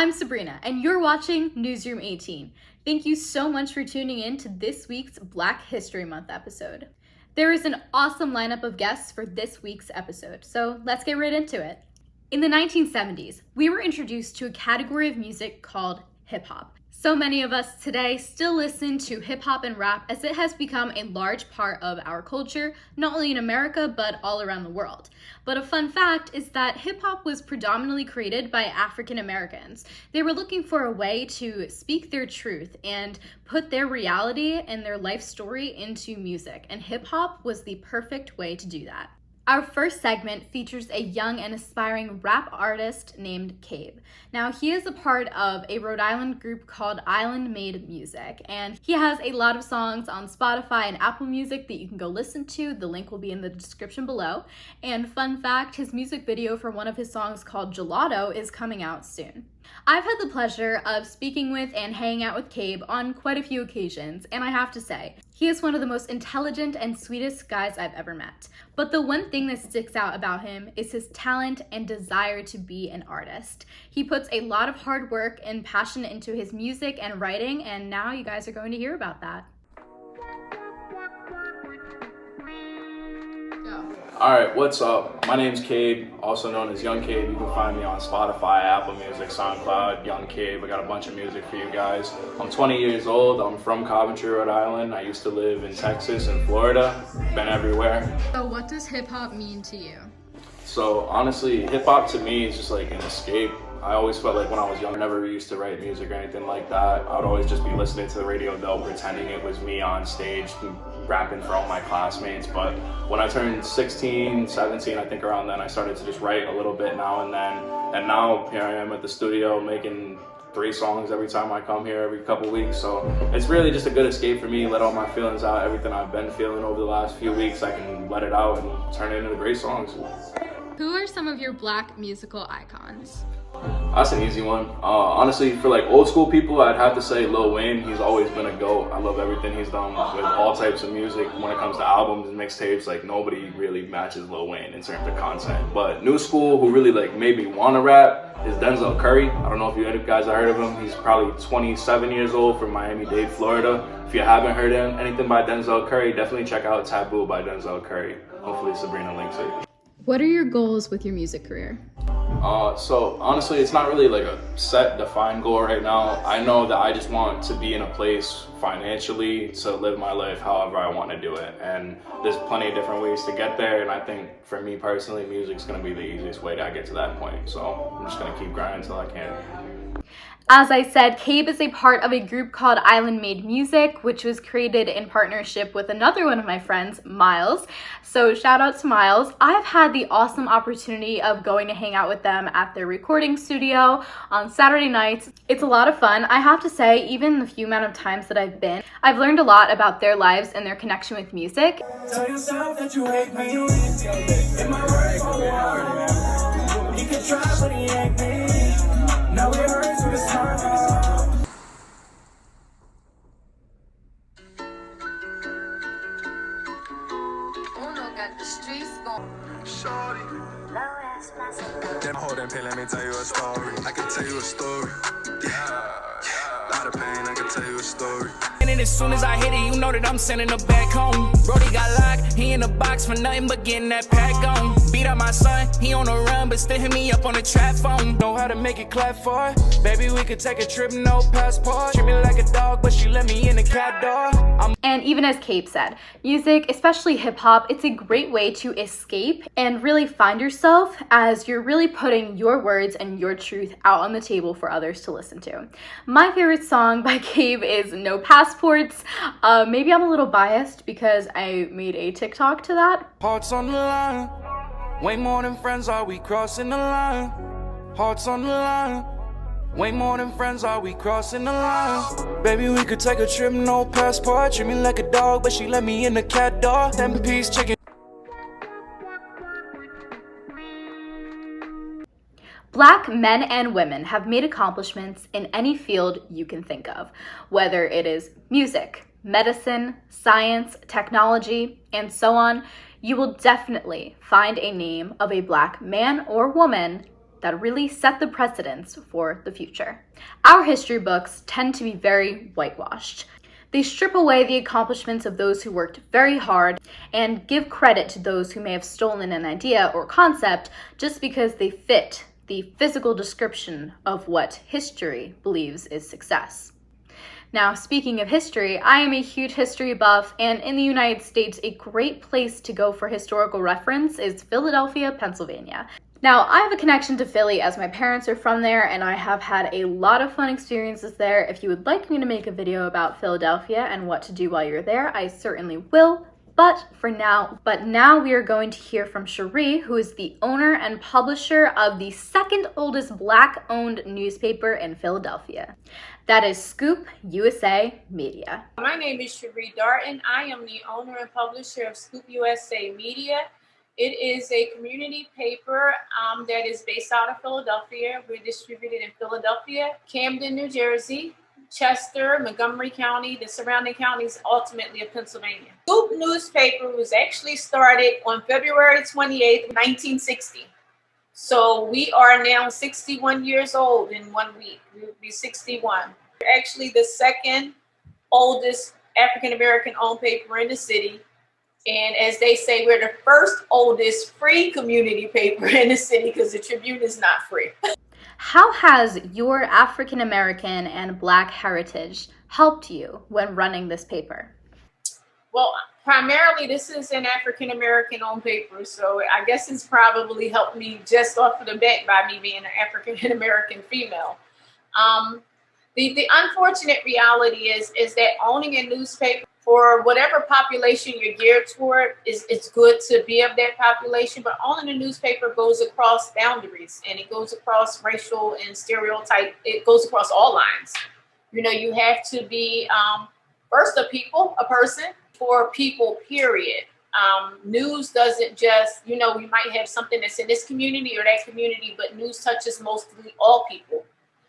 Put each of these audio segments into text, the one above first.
I'm Sabrina, and you're watching NewzRoom18. Thank you so much for tuning in to this week's Black History Month episode. There is an awesome lineup of guests for this week's episode, so let's get right into it. In the 1970s, we were introduced to a category of music called hip-hop. So many of us today still listen to hip-hop and rap as it has become a large part of our culture, not only in America, but all around the world. But a fun fact is that hip-hop was predominantly created by African Americans. They were looking for a way to speak their truth and put their reality and their life story into music, and hip-hop was the perfect way to do that. Our first segment features a young and aspiring rap artist named Kabe. Now, he is a part of a Rhode Island group called Island Made Music, and he has a lot of songs on Spotify and Apple Music that you can go listen to. The link will be in the description below. And fun fact, his music video for one of his songs called Gelato is coming out soon. I've had the pleasure of speaking with and hanging out with Kabe on quite a few occasions, and I have to say, he is one of the most intelligent and sweetest guys I've ever met. But the one thing that sticks out about him is his talent and desire to be an artist. He puts a lot of hard work and passion into his music and writing, and now you guys are going to hear about that. Alright, what's up? My name's Kabe, also known as Young Kabe. You can find me on Spotify, Apple Music, SoundCloud, Young Kabe. I got a bunch of music for you guys. I'm 20 years old. I'm from Coventry, Rhode Island. I used to live in Texas and Florida. Been everywhere. So what does hip-hop mean to you? So honestly, hip-hop to me is just like an escape. I always felt like when I was young, I never used to write music or anything like that. I would always just be listening to the radio though, pretending it was me on stage, rapping for all my classmates. But when I turned 16, 17, I think around then, I started to just write a little bit now and then. And now here I am at the studio making 3 songs every time I come here every couple weeks. So it's really just a good escape for me, let all my feelings out, everything I've been feeling over the last few weeks, I can let it out and turn it into great songs. Who are some of your Black musical icons? That's an easy one. Honestly, for like old school people, I'd have to say Lil Wayne. He's always been a GOAT. I love everything he's done with all types of music. When it comes to albums and mixtapes, like nobody really matches Lil Wayne in terms of content. But new school, who really like made me want to rap, is Denzel Curry. I don't know if you guys have heard of him. He's probably 27 years old from Miami-Dade, Florida. If you haven't heard anything by Denzel Curry, definitely check out Taboo by Denzel Curry. Hopefully Sabrina links it. What are your goals with your music career? So honestly, it's not really like a set defined goal right now. I know that I just want to be in a place financially to live my life however I want to do it. And there's plenty of different ways to get there. And I think for me personally, music's going to be the easiest way to get to that point. So I'm just going to keep grinding until I can. As I said, Kabe is a part of a group called Island Made Music, which was created in partnership with another one of my friends, Miles. So shout out to Miles. I've had the awesome opportunity of going to hang out with them at their recording studio on Saturday nights. It's a lot of fun. I have to say, even the few amount of times that I've been, I've learned a lot about their lives and their connection with music. Tell yourself that you hate me. In my words won't work. You can try, but he ain't me. Now it hurts with a smile. Uno got the streets going. Shorty. Then hold that pen, let me tell you a story. I can tell you a story. Yeah. Lot of pain, I can tell you a story. And as soon as I hit it, you know that I'm sending her back home. Brody got locked, he in the box for nothing but getting that pack on. Beat up my son, he on the run, but still hit me up on the trap phone. Know how to make it clap for it. Baby, we could take a trip, no passport. Treat me like a dog, but she let me in the cat door. And even as Kabe said, music, especially hip-hop, it's a great way to escape and really find yourself as you're really putting your words and your truth out on the table for others to listen to. My favorite song by Kabe is No Passports. Maybe I'm a little biased because I made a TikTok to that. Hearts on the line. Way more than friends, are we crossing the line? Hearts on the line. Way more than friends, are we crossing the line? Baby, we could take a trip, no passport. Treat me like a dog, but she let me in the cat door. 10-piece chicken. Black men and women have made accomplishments in any field you can think of, whether it is music, medicine, science, technology, and so on. You will definitely find a name of a Black man or woman that really set the precedents for the future. Our history books tend to be very whitewashed. They strip away the accomplishments of those who worked very hard and give credit to those who may have stolen an idea or concept just because they fit the physical description of what history believes is success. Now, speaking of history, I am a huge history buff, and in the United States, a great place to go for historical reference is Philadelphia, Pennsylvania. Now, I have a connection to Philly as my parents are from there, and I have had a lot of fun experiences there. If you would like me to make a video about Philadelphia and what to do while you're there, I certainly will. But now we are going to hear from Sherri, who is the owner and publisher of the second oldest Black-owned newspaper in Philadelphia. That is ScoopUSA Media. My name is Sherri Darton. I am the owner and publisher of ScoopUSA Media. It is a community paper that is based out of Philadelphia. We're distributed in Philadelphia, Camden, New Jersey, Chester, Montgomery County, the surrounding counties, ultimately of Pennsylvania. Scoop newspaper was actually started on February 28th, 1960. So we are now 61 years old in 1 week. We will be 61. We're actually the second oldest African-American owned paper in the city. And as they say, we're the first oldest free community paper in the city because the Tribune is not free. How has your African American and Black heritage helped you when running this paper? Well, primarily this is an African American owned paper, so I guess it's probably helped me just off of the bat by me being an African American female. The unfortunate reality is that owning a newspaper for whatever population you're geared toward it's good to be of that population, but owning a newspaper goes across boundaries and it goes across racial and stereotype. It goes across all lines. You know, you have to be first a person for people, period. News doesn't just, you know, we might have something that's in this community or that community, but news touches mostly all people.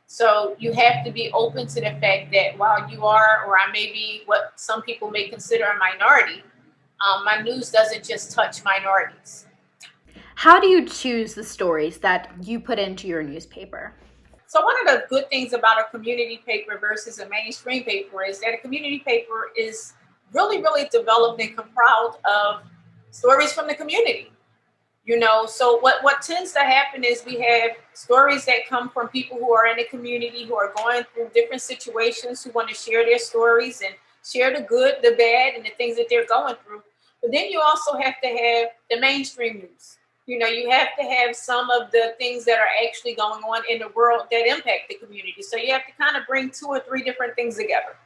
So you have to be open to the fact that while you are, or I may be what some people may consider a minority, my news doesn't just touch minorities. How do you choose the stories that you put into your newspaper? So one of the good things about a community paper versus a mainstream paper is that a community paper is really, really developed and comprised of stories from the community. You know, so what tends to happen is we have stories that come from people who are in the community, who are going through different situations, who want to share their stories and share the good, the bad, and the things that they're going through. But then you also have to have the mainstream news. You know, you have to have some of the things that are actually going on in the world that impact the community. So you have to kind of bring 2 or 3 different things together.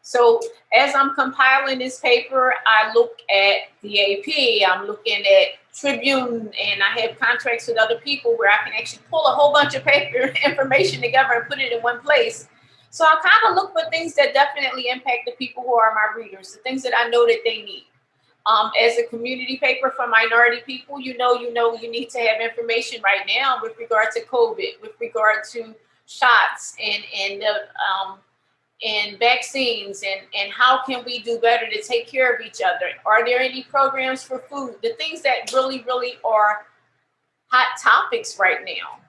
So as I'm compiling this paper, I look at the AP, I'm looking at Tribune, and I have contracts with other people where I can actually pull a whole bunch of paper information together and put it in one place. So I kind of look for things that definitely impact the people who are my readers, the things that I know that they need. As a community paper for minority people, you need to have information right now with regard to COVID, with regard to shots and vaccines and how can we do better to take care of each other? Are there any programs for food? The things that really, really are hot topics right now.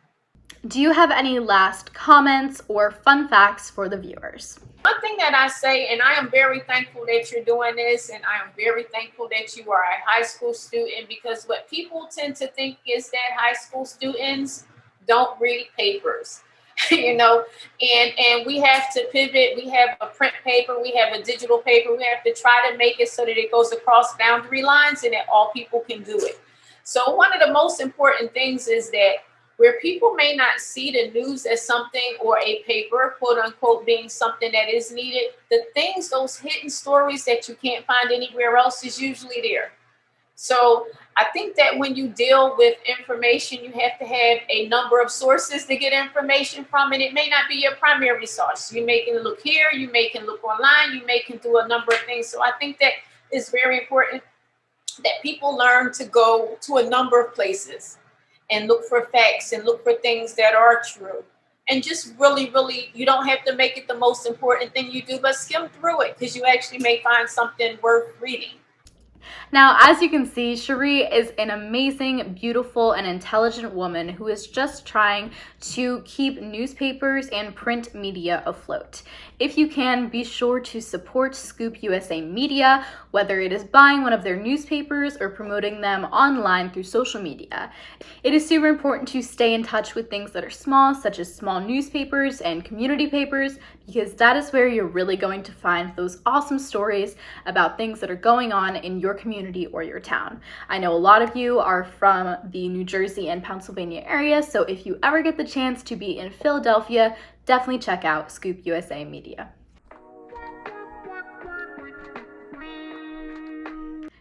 Do you have any last comments or fun facts for the viewers? One thing that I say, and I am very thankful that you're doing this, and I am very thankful that you are a high school student, because what people tend to think is that high school students don't read papers. You know, and we have to pivot. We have a print paper, we have a digital paper. We have to try to make it so that it goes across boundary lines and that all people can do it. So one of the most important things is that where people may not see the news as something, or a paper, quote unquote, being something that is needed, the things, those hidden stories that you can't find anywhere else is usually there. So I think that when you deal with information, you have to have a number of sources to get information from, and it may not be your primary source. You may can look here, you may can look online, you may can do a number of things. So I think that it's very important that people learn to go to a number of places and look for facts and look for things that are true. And just really, really, you don't have to make it the most important thing you do, but skim through it because you actually may find something worth reading. Now, as you can see, Sherri is an amazing, beautiful, and intelligent woman who is just trying to keep newspapers and print media afloat. If you can, be sure to support ScoopUSA Media, whether it is buying one of their newspapers or promoting them online through social media. It is super important to stay in touch with things that are small, such as small newspapers and community papers, because that is where you're really going to find those awesome stories about things that are going on in your community or your town. I know a lot of you are from the New Jersey and Pennsylvania area, so if you ever get the chance to be in Philadelphia, definitely check out ScoopUSA Media.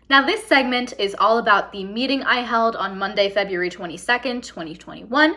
Now, this segment is all about the meeting I held on Monday, February 22nd, 2021.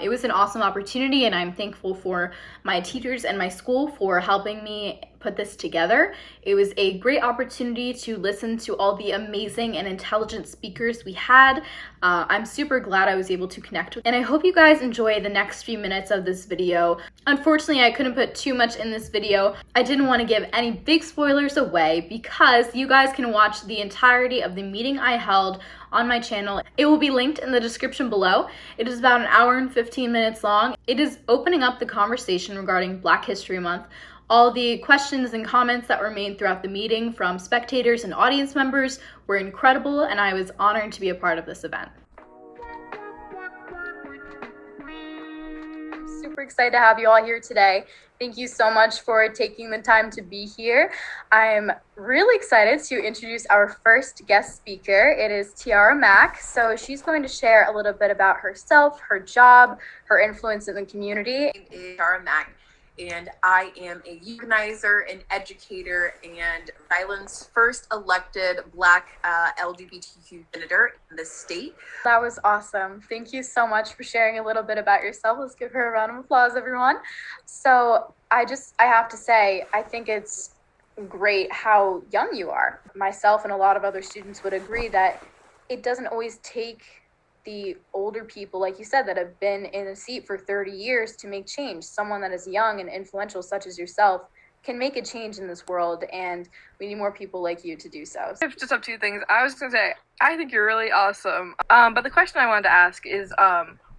It was an awesome opportunity, and I'm thankful for my teachers and my school for helping me put this together. It was a great opportunity to listen to all the amazing and intelligent speakers we had. I'm super glad I was able to connect with, and I hope you guys enjoy the next few minutes of this video. Unfortunately, I couldn't put too much in this video. I didn't want to give any big spoilers away because you guys can watch the entirety of the meeting I held on my channel. It will be linked in the description below. It is about an hour and 15 minutes long. It is opening up the conversation regarding Black History Month. All the questions and comments that were made throughout the meeting from spectators and audience members were incredible, and I was honored to be a part of this event. I'm super excited to have you all here today. Thank you so much for taking the time to be here. I'm really excited to introduce our first guest speaker. It is Tiara Mack. So she's going to share a little bit about herself, her job, her influence in the community. My name is Tiara Mack, and I am a organizer, an educator, and Rhode Island's first elected Black LGBTQ senator in the state. That was awesome. Thank you so much for sharing a little bit about yourself. Let's give her a round of applause, everyone. So I have to say, I think it's great how young you are. Myself and a lot of other students would agree that it doesn't always take the older people, like you said, that have been in a seat for 30 years to make change. Someone that is young and influential, such as yourself, can make a change in this world, and we need more people like you to do so. I just have two things. I was going to say, I think you're really awesome. But the question I wanted to ask is,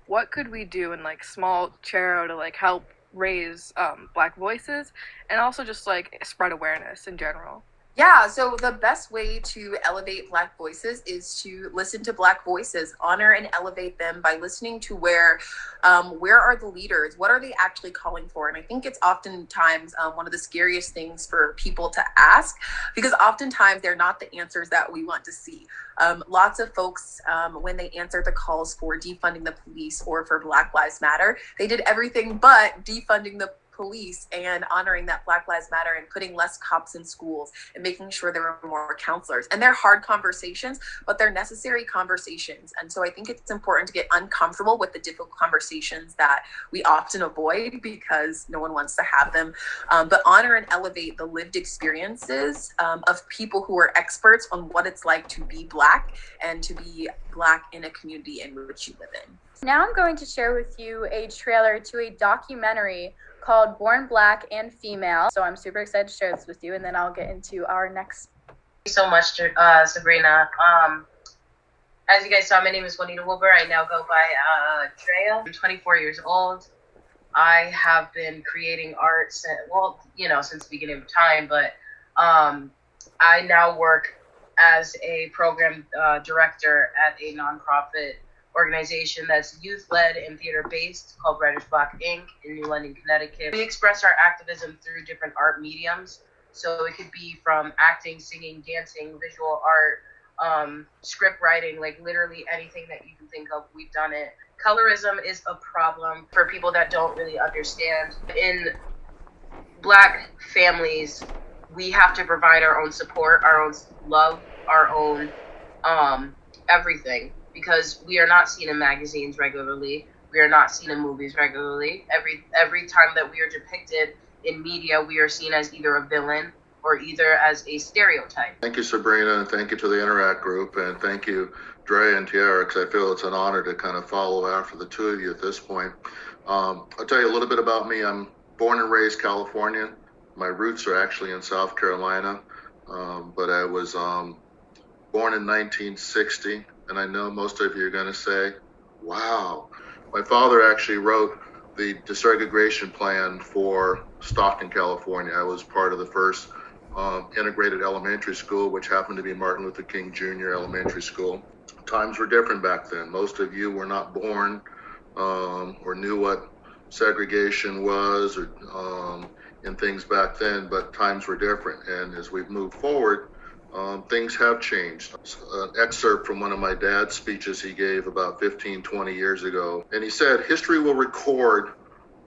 what could we do in like small charo to like help raise Black voices and also just like spread awareness in general? Yeah, so the best way to elevate Black voices is to listen to Black voices, honor and elevate them by listening to where are the leaders, what are they actually calling for? And I think it's oftentimes one of the scariest things for people to ask, because oftentimes they're not the answers that we want to see. Lots of folks, when they answered the calls for defunding the police or for Black Lives Matter, they did everything but defunding the police and honoring that Black Lives Matter and putting less cops in schools and making sure there were more counselors. And they're hard conversations, but they're necessary conversations. And so I think it's important to get uncomfortable with the difficult conversations that we often avoid because no one wants to have them. But honor and elevate the lived experiences of people who are experts on what it's like to be Black and to be Black in a community in which you live in. Now I'm going to share with you a trailer to a documentary called Born Black and Female. So I'm super excited to share this with you, and then I'll get into our next. Thank you so much, Sabrina. As you guys saw, my name is Juanita Wilbur. I now go by Draya. I'm 24 years old. I have been creating art since the beginning of time, but I now work as a program director at a nonprofit organization that's youth-led and theater-based called Reddish Black Inc. in New London, Connecticut. We express our activism through different art mediums. So it could be from acting, singing, dancing, visual art, script writing, like literally anything that you can think of, we've done it. Colorism is a problem for people that don't really understand. In Black families, we have to provide our own support, our own love, our own everything. Because we are not seen in magazines regularly, we are not seen in movies regularly. Every time that we are depicted in media, we are seen as either a villain or either as a stereotype. Thank you, Sabrina, and thank you to the Interact group, and thank you, Draya and Tiara, because I feel it's an honor to kind of follow after the two of you at this point. I'll tell you a little bit about me. I'm born and raised Californian. My roots are actually in South Carolina, but I was born in 1960, and I know most of you are going to say, wow. My father actually wrote the desegregation plan for Stockton, California. I was part of the first integrated elementary school, which happened to be Martin Luther King Jr. Elementary School. Times were different back then. Most of you were not born or knew what segregation was and things back then, but times were different. And as we've moved forward, things have changed. An excerpt from one of my dad's speeches he gave about 15, 20 years ago. And he said, history will record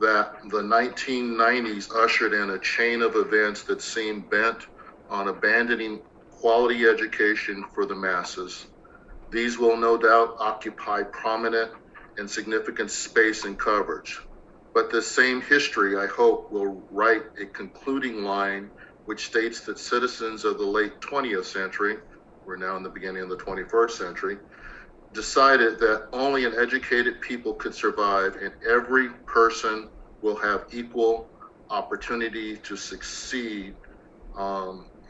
that the 1990s ushered in a chain of events that seemed bent on abandoning quality education for the masses. These will no doubt occupy prominent and significant space and coverage. But this same history, I hope, will write a concluding line which states that citizens of the late 20th century, we're now in the beginning of the 21st century, decided that only an educated people could survive, and every person will have equal opportunity to succeed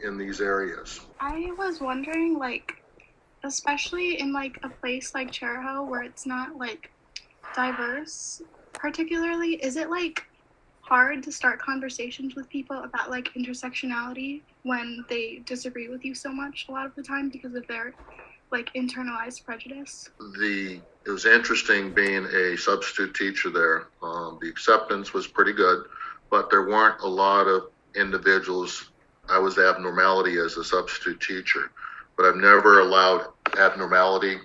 in these areas. I was wondering, like, especially in like a place like Chariho where it's not like diverse particularly, is it like hard to start conversations with people about like intersectionality when they disagree with you so much a lot of the time because of their like internalized prejudice? It was interesting being a substitute teacher there. The acceptance was pretty good, but there weren't a lot of individuals. I was the abnormality as a substitute teacher, but I've never allowed abnormality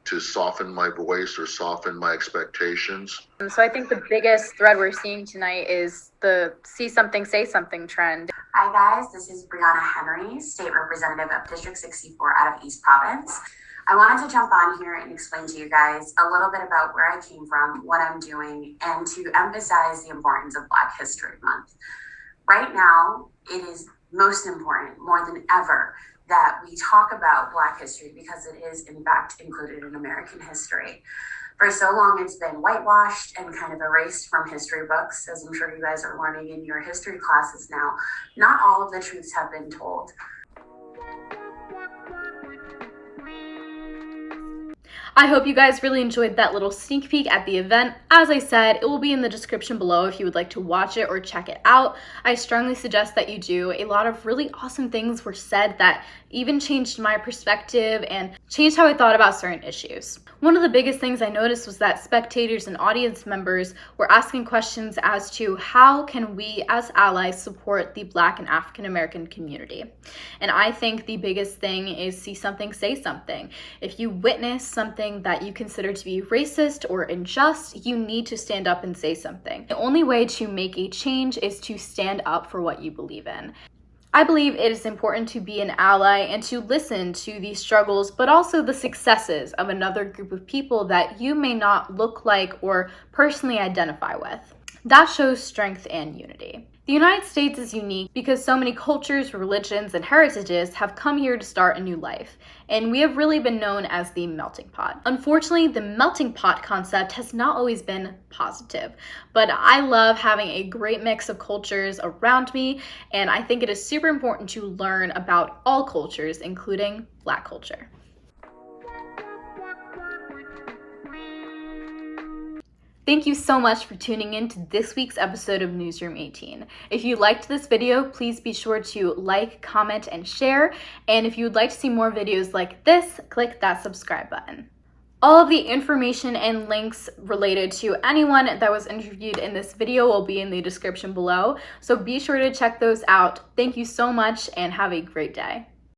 to soften my voice or soften my expectations. So I think the biggest thread we're seeing tonight is the see something, say something trend. Hi guys, this is Brianna Henries, State Representative of District 64 out of East Province. I wanted to jump on here and explain to you guys a little bit about where I came from, what I'm doing, and to emphasize the importance of Black History Month. Right now, it is most important, more than ever, that we talk about Black history because it is, in fact, included in American history. For so long, it's been whitewashed and kind of erased from history books, as I'm sure you guys are learning in your history classes now. Not all of the truths have been told. I hope you guys really enjoyed that little sneak peek at the event. As I said, it will be in the description below if you would like to watch it or check it out. I strongly suggest that you do. A lot of really awesome things were said that even changed my perspective and changed how I thought about certain issues. One of the biggest things I noticed was that spectators and audience members were asking questions as to how can we as allies support the Black and African American community. And I think the biggest thing is see something, say something. If you witness something that you consider to be racist or unjust, you need to stand up and say something. The only way to make a change is to stand up for what you believe in. I believe it is important to be an ally and to listen to the struggles, but also the successes of another group of people that you may not look like or personally identify with. That shows strength and unity. The United States is unique because so many cultures, religions, and heritages have come here to start a new life, and we have really been known as the melting pot. Unfortunately, the melting pot concept has not always been positive, but I love having a great mix of cultures around me, and I think it is super important to learn about all cultures, including Black culture. Thank you so much for tuning in to this week's episode of Newsroom 18. If you liked this video, please be sure to like, comment, and share. And if you would like to see more videos like this, click that subscribe button. All of the information and links related to anyone that was interviewed in this video will be in the description below, so be sure to check those out. Thank you so much and have a great day.